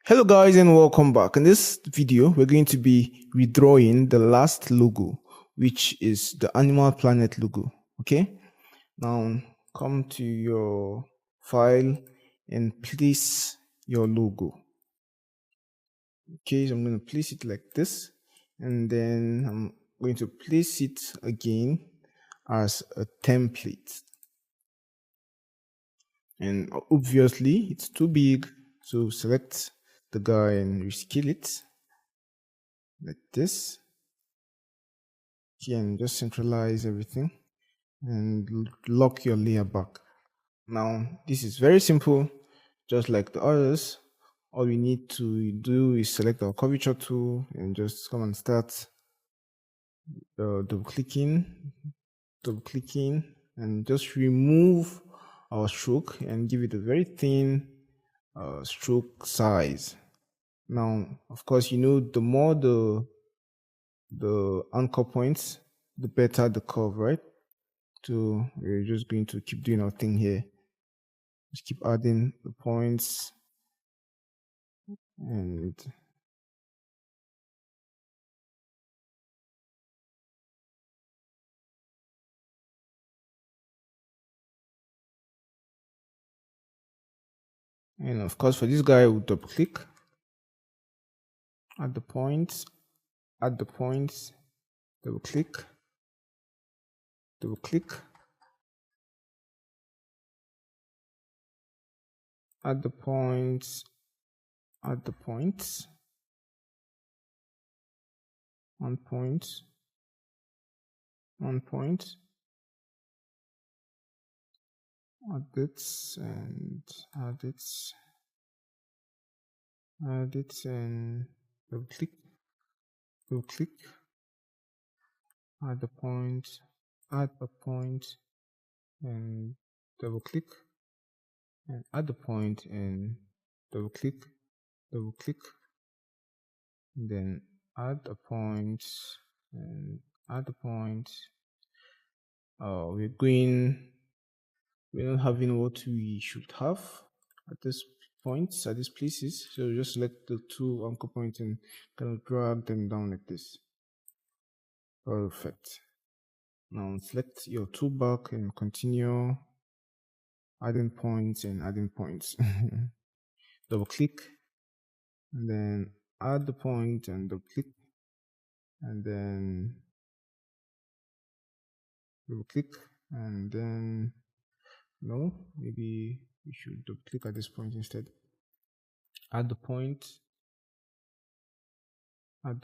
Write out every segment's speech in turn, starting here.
Hello guys and welcome back. In this video, we're going to be redrawing the last logo, which is the Animal Planet logo. Okay, now come to your file and place your logo. Okay, so I'm going to place it like this, and then I'm going to place it again as a template. And obviously it's too big, so select the guy and rescale it like this. And just centralize everything and lock your layer back. Now this is very simple, just like the others. All we need to do is select our curvature tool and just come and start double clicking, and just remove our stroke and give it a very thin stroke size. Now, of course, the more the anchor points, the better the curve, right? So we're just going to keep doing our thing here. Just keep adding the points and of course for this guy we'll double click, add the points, double click, add the points, one point, add it and add it and double click, add the point and double click, and add the point and double click, and then add a point and add the point. We're not having what we should have at this point, at these places. So just select the two anchor points and kind of drag them down like this. Perfect. Now select your toolbar and continue adding points and adding points. Double click and then add the point and double click, and then double click, and then no, maybe we should double click at this point instead. Add the point, okay,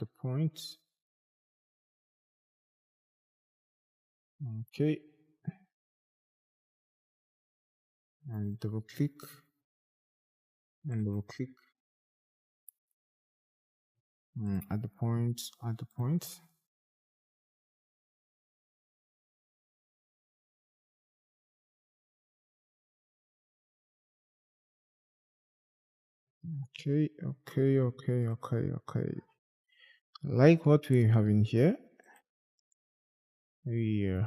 and double click and double click, add the point, okay. Like what we have in here, we are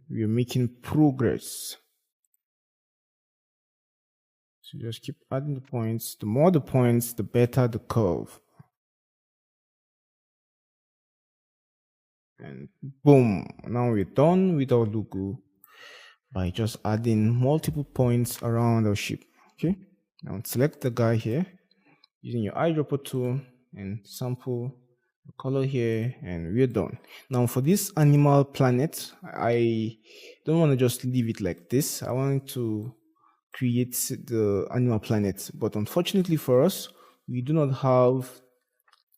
making progress. So just keep adding the points. The more the points, the better the curve. And boom, now we're done with our logo by just adding multiple points around our ship. Okay, now select the guy here using your eyedropper tool and sample the color here, and we're done. Now for this Animal Planet, I don't want to just leave it like this. I want to create the Animal Planet, but unfortunately for us, we do not have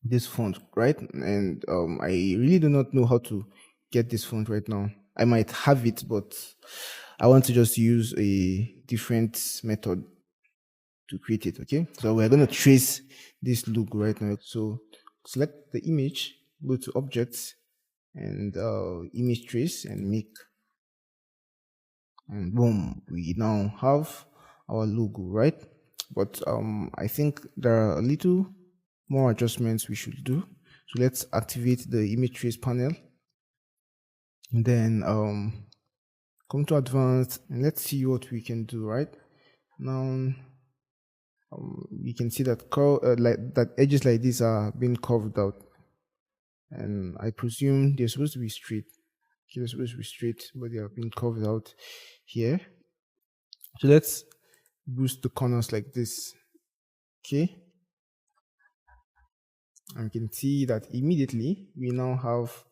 this font, right? And I really do not know how to get this font right now. I might have it, but I want to just use a different method to create it. Okay, so we're going to trace this logo right now. So select the image, go to objects and image trace and make, and boom, we now have our logo, right? But I think there are a little more adjustments we should do. So let's activate the image trace panel, and then come to advanced, and let's see what we can do. Right now you can see that like that edges like this are being curved out, and I presume they're supposed to be straight. Okay, they're supposed to be straight, but they are being curved out here. So let's boost the corners like this. Okay, and we can see that immediately we now have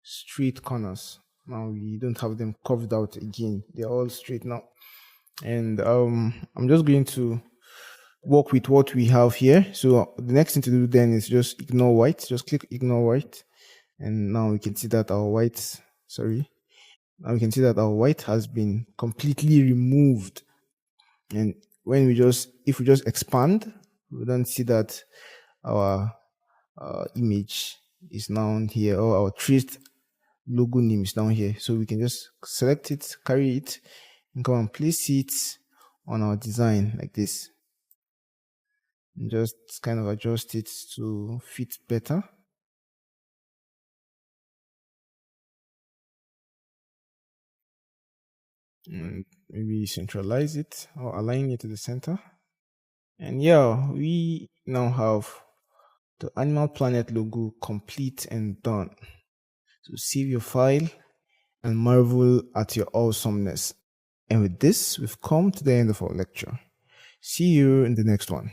straight corners. Now we don't have them curved out again, they're all straight now. And I'm just going to work with what we have here. So the next thing to do then is just ignore white. Just click ignore white, and now we can see that our white, now we can see that our white has been completely removed. And when if we just expand, we don't see that our image is now here, or our traced logo name is down here. So we can just select it, carry it, and come and place it on our design like this, and just kind of adjust it to fit better. And maybe centralize it or align it to the center. And yeah, we now have the Animal Planet logo complete and done. So save your file and marvel at your awesomeness. And with this, we've come to the end of our lecture. See you in the next one.